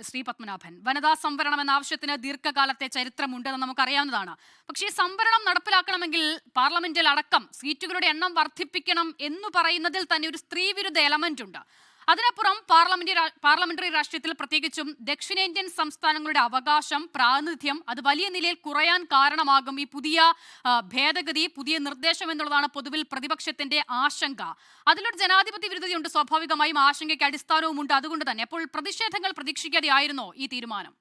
ശ്രീ പത്മനാഭൻ. വനിതാ സംവരണം എന്ന ആവശ്യത്തിന് ദീർഘകാലത്തെ ചരിത്രമുണ്ടെന്ന് നമുക്കറിയാവുന്നതാണ്. പക്ഷേ ഈ സംവരണം നടപ്പിലാക്കണമെങ്കിൽ പാർലമെന്റിൽ അടക്കം സീറ്റുകളുടെ എണ്ണം വർദ്ധിപ്പിക്കണം എന്ന് പറയുന്നതിൽ തന്നെ ഒരു സ്ത്രീവിരുദ്ധ എലമെന്റ് ഉണ്ട്. അതിനപ്പുറം പാർലമെന്ററി രാഷ്ട്രീയത്തിൽ പ്രത്യേകിച്ചും ദക്ഷിണേന്ത്യൻ സംസ്ഥാനങ്ങളുടെ അവകാശം, പ്രാതിനിധ്യം അത് വലിയ നിലയിൽ കുറയാൻ കാരണമാകും ഈ പുതിയ ഭേദഗതി, പുതിയ നിർദ്ദേശം എന്നുള്ളതാണ് പൊതുവിൽ പ്രതിപക്ഷത്തിന്റെ ആശങ്ക. അതിലൊരു ജനാധിപത്യ വിരുദ്ധതയുണ്ട്, സ്വാഭാവികമായും ആശങ്കയ്ക്ക് അടിസ്ഥാനവുമുണ്ട്. അതുകൊണ്ട് തന്നെ അപ്പോൾ പ്രതിഷേധങ്ങൾ പ്രതീക്ഷിക്കാതെ ആയിരുന്നോ ഈ തീരുമാനം?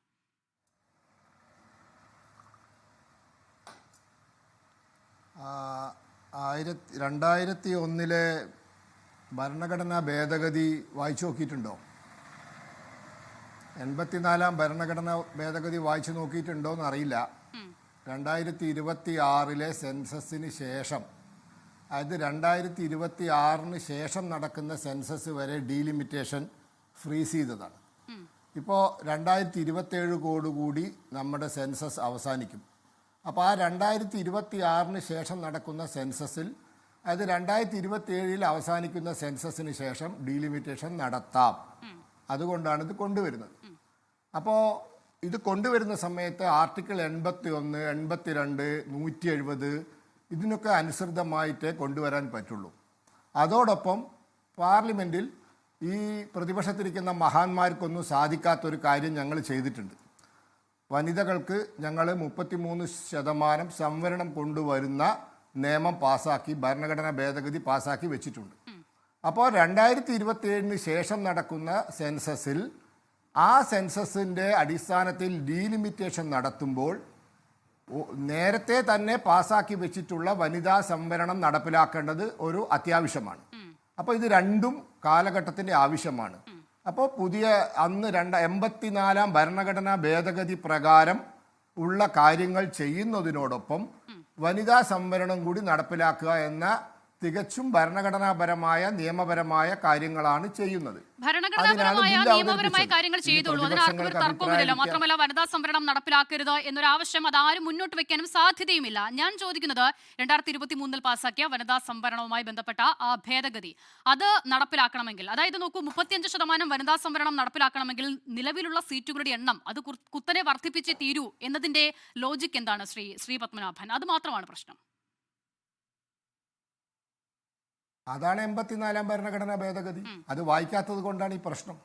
ആ, 2001 ഭരണഘടനാ ഭേദഗതി വായിച്ചു നോക്കിയിട്ടുണ്ടോ? 84 ഭരണഘടനാ ഭേദഗതി വായിച്ചു നോക്കിയിട്ടുണ്ടോ എന്ന് അറിയില്ല. 2026 സെൻസസിന് ശേഷം, അതായത് 2026 ശേഷം നടക്കുന്ന സെൻസസ് വരെ ഡീലിമിറ്റേഷൻ ഫ്രീസ് ചെയ്തതാണ്. ഇപ്പോൾ 2027 നമ്മുടെ സെൻസസ് അവസാനിക്കും. അപ്പോൾ ആ 2026 ശേഷം നടക്കുന്ന സെൻസസിൽ, അതായത് 2027 അവസാനിക്കുന്ന സെൻസസിന് ശേഷം ഡീലിമിറ്റേഷൻ നടത്താം. അതുകൊണ്ടാണ് ഇത് കൊണ്ടുവരുന്നത്. അപ്പോൾ ഇത് കൊണ്ടുവരുന്ന സമയത്ത് ആർട്ടിക്കിൾ 81, 82, 170 ഇതിനൊക്കെ അനുസൃതമായിട്ടേ കൊണ്ടുവരാൻ പറ്റുള്ളൂ. അതോടൊപ്പം പാർലമെൻറ്റിൽ ഈ പ്രതിപക്ഷത്തിരിക്കുന്ന മഹാന്മാർക്കൊന്നും സാധിക്കാത്തൊരു കാര്യം ഞങ്ങൾ ചെയ്തിട്ടുണ്ട്. വനിതകൾക്ക് ഞങ്ങൾ 33% സംവരണം കൊണ്ടുവരുന്ന നിയമം പാസാക്കി, ഭരണഘടനാ ഭേദഗതി പാസാക്കി വെച്ചിട്ടുണ്ട്. അപ്പോൾ 2027 ശേഷം നടക്കുന്ന സെൻസസിൽ, ആ സെൻസസിൻ്റെ അടിസ്ഥാനത്തിൽ ഡീലിമിറ്റേഷൻ നടത്തുമ്പോൾ നേരത്തെ തന്നെ പാസാക്കി വെച്ചിട്ടുള്ള വനിതാ സംവരണം നടപ്പിലാക്കേണ്ടത് ഒരു അത്യാവശ്യമാണ്. അപ്പോൾ ഇത് രണ്ടും കാലഘട്ടത്തിൻ്റെ ആവശ്യമാണ്. അപ്പോൾ പുതിയ അന്ന് 84 ഭരണഘടനാ ഭേദഗതി പ്രകാരം ഉള്ള കാര്യങ്ങൾ ചെയ്യുന്നതിനോടൊപ്പം വനിതാ സംവരണം കൂടി നടപ്പിലാക്കുക എന്ന തികച്ചും ഭരണഘടനാപരമായ നിയമപരമായ കാര്യങ്ങളാണ് ചെയ്യുന്നത്. ഭരണഘടനാപരമായ നിയമപരമായ കാര്യങ്ങൾ ചെയ്തുള്ളൂ, അതിനാർക്കും ഒരു തർക്കവുമില്ലല്ലോ. മാത്രമല്ല വനിതാ സംവരണം നടപ്പിലാക്കരുത് എന്നൊരു ആവശ്യം അതാരും മുന്നോട്ട് വെക്കാനും സാധ്യതയുമില്ല. ഞാൻ ചോദിക്കുന്നത് 2023 പാസാക്കിയ വനിതാ സംവരണവുമായി ബന്ധപ്പെട്ട ആ ഭേദഗതി അത് നടപ്പിലാക്കണമെങ്കിൽ, അതായത് നോക്കൂ, 35% വനിതാ സംവരണം നടപ്പിലാക്കണമെങ്കിൽ നിലവിലുള്ള സീറ്റുകളുടെ എണ്ണം അത് കുത്തനെ വർദ്ധിപ്പിച്ചേ തീരൂ എന്നതിന്റെ ലോജിക് എന്താണ് ശ്രീ പത്മനാഭൻ? അത് മാത്രമാണ് പ്രശ്നം. അതാണ് 84 ഭരണഘടനാ ഭേദഗതി. അത് വായിക്കാത്തത് കൊണ്ടാണ് ഈ പ്രശ്നം.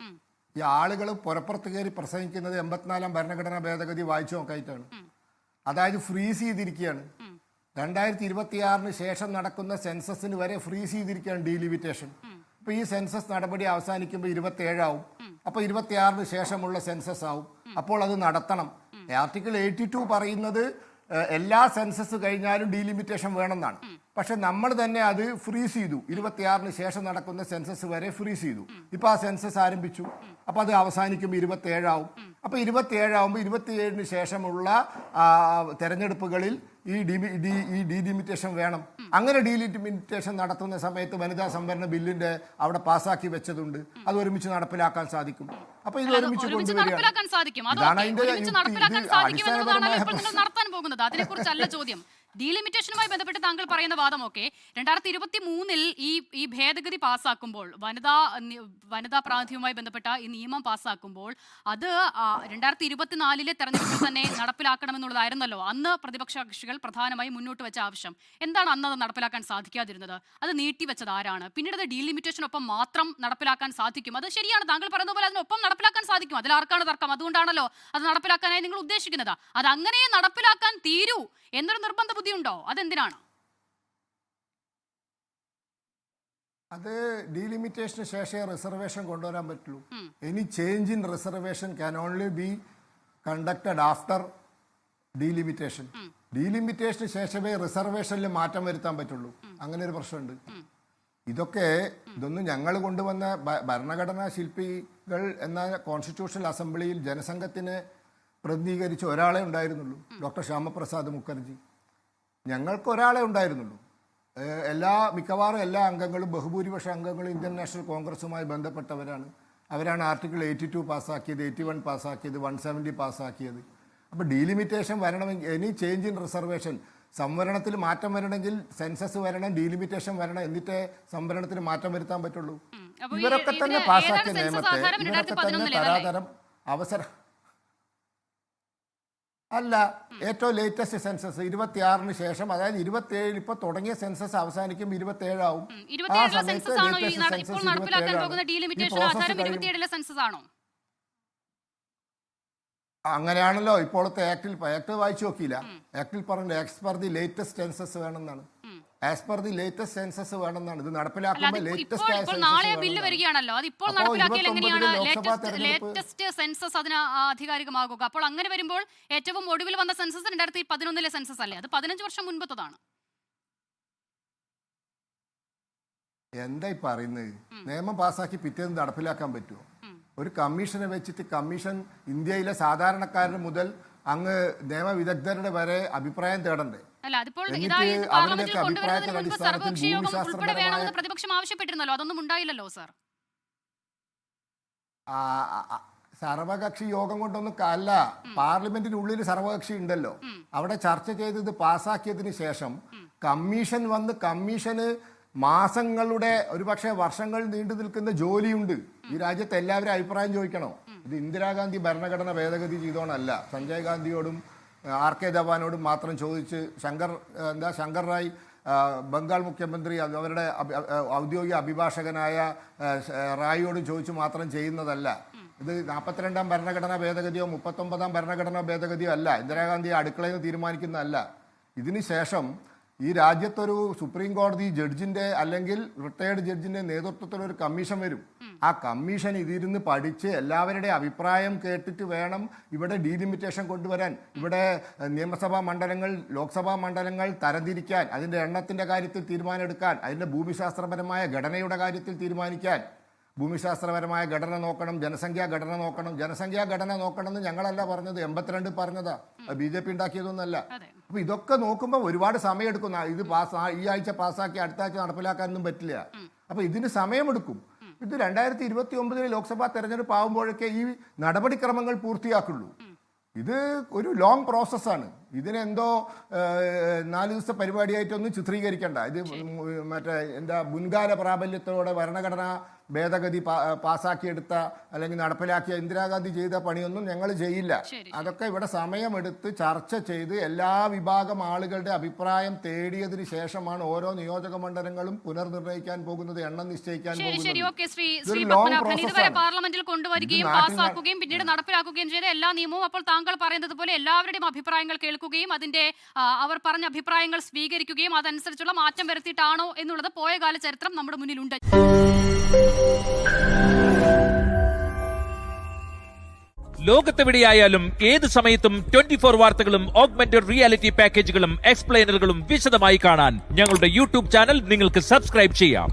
ഈ ആളുകൾ പുറപ്പുറത്ത് കയറി പ്രസംഗിക്കുന്നത് 84 ഭരണഘടനാ ഭേദഗതി വായിച്ചു നോക്കായിട്ടാണ്. അതായത് ഫ്രീസ് ചെയ്തിരിക്കുകയാണ്. 2026 ശേഷം നടക്കുന്ന സെൻസസിന് വരെ ഫ്രീസ് ചെയ്തിരിക്കുകയാണ് ഡീലിമിറ്റേഷൻ. അപ്പോൾ ഈ സെൻസസ് നടപടി അവസാനിക്കുമ്പോൾ 27 ആവും. അപ്പോൾ 26 ശേഷമുള്ള സെൻസസ് ആവും. അപ്പോൾ അത് നടത്തണം. ആർട്ടിക്കിൾ 82 പറയുന്നത് എല്ലാ സെൻസസ് കഴിഞ്ഞാലും ഡീലിമിറ്റേഷൻ വേണമെന്നാണ്. പക്ഷെ നമ്മൾ തന്നെ അത് ഫ്രീസ് ചെയ്തു. 26 ശേഷം നടക്കുന്ന സെൻസസ് വരെ ഫ്രീസ് ചെയ്തു. ഇപ്പോൾ ആ സെൻസസ് ആരംഭിച്ചു. അപ്പോൾ അത് അവസാനിക്കുമ്പോൾ 27 ആവും. അപ്പോൾ 27 ആവുമ്പോൾ 27 ശേഷമുള്ള തെരഞ്ഞെടുപ്പുകളിൽ ഈ ഡീലിമിറ്റേഷൻ വേണം. അങ്ങനെ ഡീലിമിറ്റേഷൻ നടത്തുന്ന സമയത്ത് വനിതാ സംവരണ ബില്ലിന്റെ അവിടെ പാസ്സാക്കി വെച്ചതുണ്ട്. അത് ഒരുമിച്ച് നടപ്പിലാക്കാൻ സാധിക്കും. അപ്പൊ ഇത് ഒരുമിച്ച് കൊണ്ടുവരികയാണ്. ഇതാണ് അതിന്റെ പോകുന്നത്. അതിനെക്കുറിച്ചല്ല ചോദ്യം. ഡീലിമിറ്റേഷനുമായി ബന്ധപ്പെട്ട് താങ്കൾ പറയുന്ന വാദമൊക്കെ 2023 ഈ ഭേദഗതി പാസ്സാക്കുമ്പോൾ, വനിതാ പ്രാതിനിധ്യവുമായി ബന്ധപ്പെട്ട ഈ നിയമം പാസ്സാക്കുമ്പോൾ അത് 2024 തെരഞ്ഞെടുപ്പിൽ തന്നെ നടപ്പിലാക്കണമെന്നുള്ളതായിരുന്നല്ലോ അന്ന് പ്രതിപക്ഷ കക്ഷികൾ പ്രധാനമായും മുന്നോട്ട് വെച്ച ആവശ്യം. എന്താണ് അന്ന് അത് നടപ്പിലാക്കാൻ സാധിക്കാതിരുന്നത്? അത് നീട്ടിവെച്ചത് ആരാണ്? പിന്നീട് അത് ഡീലിമിറ്റേഷനൊപ്പം മാത്രം നടപ്പിലാക്കാൻ സാധിക്കും. അത് ശരിയാണ്, താങ്കൾ പറയുന്ന പോലെ അതിനൊപ്പം നടപ്പിലാക്കാൻ സാധിക്കും. അതിലാർക്കാണ് തർക്കം? അതുകൊണ്ടാണല്ലോ അത് നടപ്പിലാക്കാനായി നിങ്ങൾ ഉദ്ദേശിക്കുന്നത്. അത് അങ്ങനെ നടപ്പിലാക്കാൻ തീരൂ എന്നൊരു നിർബന്ധ ബുദ്ധിയുണ്ടോ? അതെന്തിനാണ്? അത് ഡീലിമിറ്റേഷന് ശേഷം റിസർവേഷൻ കൊണ്ടുവരാൻ പറ്റുള്ളൂ. Any change in reservation can only be conducted after delimitation. ഡീലിമിറ്റേഷന് ശേഷമേ റിസർവേഷനിൽ മാറ്റം വരുത്താൻ പറ്റുള്ളൂ. അങ്ങനെ ഒരു പ്രശ്നമുണ്ട്. ഇതൊന്നും ഞങ്ങൾ കൊണ്ടുവന്ന ഭരണഘടനാ ശില്പികൾ എന്ന കോൺസ്റ്റിറ്റ്യൂഷണൽ അസംബ്ലിയിൽ ജനസംഘത്തിന് പ്രതിനിധീകരിച്ച് ഒരാളെ ഉണ്ടായിരുന്നുള്ളൂ, ഡോക്ടർ ശ്യാമപ്രസാദ് മുഖർജി. ഞങ്ങൾക്ക് ഒരാളെ ഉണ്ടായിരുന്നുള്ളൂ. മിക്കവാറും എല്ലാ അംഗങ്ങളും, ബഹുഭൂരിപക്ഷ അംഗങ്ങളും ഇന്ത്യൻ നാഷണൽ കോൺഗ്രസുമായി ബന്ധപ്പെട്ടവരാണ്. അവരാണ് ആർട്ടിക്കിൾ 82 പാസ്സാക്കിയത്, 81 പാസ്സാക്കിയത്, 170 പാസ്സാക്കിയത്. അപ്പോൾ ഡീലിമിറ്റേഷൻ വരണമെങ്കിൽ, എനി ചേഞ്ച് ഇൻ റിസർവേഷൻ, സംവരണത്തിൽ മാറ്റം വരണമെങ്കിൽ സെൻസസ് വരണം, ഡീലിമിറ്റേഷൻ വരണം, എന്നിട്ടേ സംവരണത്തിന് മാറ്റം വരുത്താൻ പറ്റുള്ളൂ. ഇവരൊക്കെ തന്നെ പാസ്സാക്കിയ നിയമത്തെ ഇവരൊക്കെ തന്നെ തരാതരം അല്ല, ഏറ്റവും ലേറ്റസ്റ്റ് സെൻസസ് 26-ന് ശേഷം, അതായത് 27 ഇപ്പോൾ തുടങ്ങിയ സെൻസസ് അവസാനിക്കും 27 ആവും. ആ സമയത്ത് ലേറ്റസ്റ്റ് സെൻസസ് 27 സെൻസസ് ആണോ? അങ്ങനെയാണല്ലോ ഇപ്പോഴത്തെ ആക്ട് വായിച്ചു നോക്കിയില്ല. ആക്ടിൽ പറഞ്ഞത് as per the latest census വേണമെന്നാണ്. As per the latest census വേണമെന്നാണ്. ഇത് നടപ്പിലാക്കുമ്പോൾ നാളെ ബില്ല് വരികയാണല്ലോ, അത് ഇപ്പോൾ നടപ്പിലാക്കിയാൽ എങ്ങനെയാണ് ലേറ്റസ്റ്റ് സെൻസസ് അതിന് ആധികാരികമാകുക? അപ്പോൾ അങ്ങനെ വരുമ്പോൾ ഏറ്റവും ഒടുവിൽ വന്ന സെൻസസ് 2011 സെൻസസ് അല്ലേ? അത് 15 വർഷം മുൻപത്തതാണ്. എന്തായി പറയുന്നത്? നിയമം പാസ്സാക്കി പിറ്റേന്ന് നടപ്പിലാക്കാൻ പറ്റുമോ? ഒരു കമ്മീഷനെ വെച്ചിട്ട് കമ്മീഷൻ ഇന്ത്യയിലെ സാധാരണക്കാരന് മുതൽ അങ്ങ് നിയമവിദഗ്ധരുടെ വരെ അഭിപ്രായം തേടണ്ടേ? അവരുടെയൊക്കെ അഭിപ്രായത്തിന്റെ അടിസ്ഥാനത്തിൽ ഭൂമിശാസ്ത്രപരമായ പ്രതിപക്ഷം ആവശ്യപ്പെട്ടിരുന്നല്ലോ, അതൊന്നും ഉണ്ടായില്ലല്ലോ സർ. സർവകക്ഷി യോഗം കൊണ്ടൊന്നും അല്ല, പാർലമെന്റിനുള്ളിൽ സർവകക്ഷി ഉണ്ടല്ലോ. അവിടെ ചർച്ച ചെയ്തത് പാസ്സാക്കിയതിന് ശേഷം കമ്മീഷൻ വന്ന് കമ്മീഷന് മാസങ്ങളുടെ ഒരുപക്ഷെ വർഷങ്ങൾ നീണ്ടു നിൽക്കുന്ന ജോലിയുണ്ട്. ഈ രാജ്യത്ത് എല്ലാവരും അഭിപ്രായം ചോദിക്കണോ? ഇത് ഇന്ദിരാഗാന്ധി ഭരണഘടന ഭേദഗതി ചെയ്തോണല്ല, സഞ്ജയ് ഗാന്ധിയോടും RK ധവാനോടും മാത്രം ചോദിച്ച് ശങ്കർ റായ് ബംഗാൾ മുഖ്യമന്ത്രി അവരുടെ ഔദ്യോഗിക അഭിഭാഷകനായ റായിയോടും ചോദിച്ച് മാത്രം ചെയ്യുന്നതല്ല. ഇത് 42-ാം ഭരണഘടനാ ഭേദഗതിയോ 39-ാം ഭരണഘടനാ ഭേദഗതിയോ അല്ല. ഇന്ദിരാഗാന്ധി അടുക്കളയിൽ നിന്ന് തീരുമാനിക്കുന്നതല്ല. ഇതിന് ശേഷം ഈ രാജ്യത്തൊരു സുപ്രീം കോടതി ജഡ്ജിന്റെ അല്ലെങ്കിൽ റിട്ടയർഡ് ജഡ്ജിന്റെ നേതൃത്വത്തിൽ ഒരു കമ്മീഷൻ വരും. ആ കമ്മീഷൻ ഇതിരുന്ന് പഠിച്ച് എല്ലാവരുടെയും അഭിപ്രായം കേട്ടിട്ട് വേണം ഇവിടെ ഡീലിമിറ്റേഷൻ കൊണ്ടുവരാൻ, ഇവിടെ നിയമസഭാ മണ്ഡലങ്ങൾ ലോക്സഭാ മണ്ഡലങ്ങൾ തരംതിരിക്കാൻ, അതിൻ്റെ എണ്ണത്തിൻ്റെ കാര്യത്തിൽ തീരുമാനമെടുക്കാൻ, അതിൻ്റെ ഭൂമിശാസ്ത്രപരമായ ഘടനയുടെ കാര്യത്തിൽ തീരുമാനിക്കാൻ. ഭൂമിശാസ്ത്രപരമായ ഘടന നോക്കണം, ജനസംഖ്യാ ഘടന നോക്കണം. ജനസംഖ്യാ ഘടന നോക്കണമെന്ന് ഞങ്ങളല്ല പറഞ്ഞത്, 82 പറഞ്ഞതാ, BJP ഉണ്ടാക്കിയതൊന്നല്ല. അപ്പൊ ഇതൊക്കെ നോക്കുമ്പോൾ ഒരുപാട് സമയമെടുക്കും. ഇത് ഈ ആഴ്ച പാസ്സാക്കി അടുത്ത ആഴ്ച നടപ്പിലാക്കാനൊന്നും പറ്റില്ല. അപ്പൊ ഇതിന് സമയമെടുക്കും. ഇത് 2029 ലോക്സഭാ തെരഞ്ഞെടുപ്പ് ആകുമ്പോഴൊക്കെ ഈ നടപടിക്രമങ്ങൾ പൂർത്തിയാക്കുള്ളൂ. ഇത് ഒരു ലോങ് പ്രോസസ്സാണ്. ഇതിനെന്തോ 4 ദിവസത്തെ പരിപാടിയായിട്ടൊന്നും ചിത്രീകരിക്കേണ്ട. ഇത് മറ്റേ മുൻകാല പ്രാബല്യത്തോടെ ഭരണഘടനാ ഭേദഗതി പാസ്സാക്കിയെടുത്ത അല്ലെങ്കിൽ നടപ്പിലാക്കിയ ഇന്ദിരാഗാന്ധി ചെയ്ത പണിയൊന്നും ഞങ്ങൾ ചെയ്യില്ല. അതൊക്കെ ഇവിടെ സമയമെടുത്ത് ചർച്ച ചെയ്ത് എല്ലാ വിഭാഗം ആളുകളുടെ അഭിപ്രായം തേടിയതിനു ശേഷമാണ് ഓരോ നിയോജക മണ്ഡലങ്ങളും പുനർനിർണ്ണയിക്കാൻ പോകുന്നത്, എണ്ണം നിശ്ചയിക്കാൻ പോകുന്നത്. പാർലമെന്റിൽ കൊണ്ടുവരികയും പാസ്സാക്കുകയും പിന്നീട് നടപ്പിലാക്കുകയും ചെയ്ത എല്ലാ നിയമവും അപ്പോൾ താങ്കൾ പറയുന്നത് പോലെ എല്ലാവരുടെയും അഭിപ്രായങ്ങൾ കേൾക്കുകയും അതിന്റെ അവർ പറഞ്ഞ അഭിപ്രായങ്ങൾ സ്വീകരിക്കുകയും അതനുസരിച്ചുള്ള മാറ്റം വരുത്തിയിട്ടാണോ എന്നുള്ളത് പോയ കാല ചരിത്രം നമ്മുടെ മുന്നിലുണ്ട്. ലോകത്തെവിടെയായാലും ഏത് സമയത്തും 24 വാർത്തകളും ഓഗ്മെന്റഡ് റിയാലിറ്റി പാക്കേജുകളും എക്സ്പ്ലെയിനറുകളും വിശദമായി കാണാൻ ഞങ്ങളുടെ യൂട്യൂബ് ചാനൽ നിങ്ങൾക്ക് സബ്സ്ക്രൈബ് ചെയ്യാം.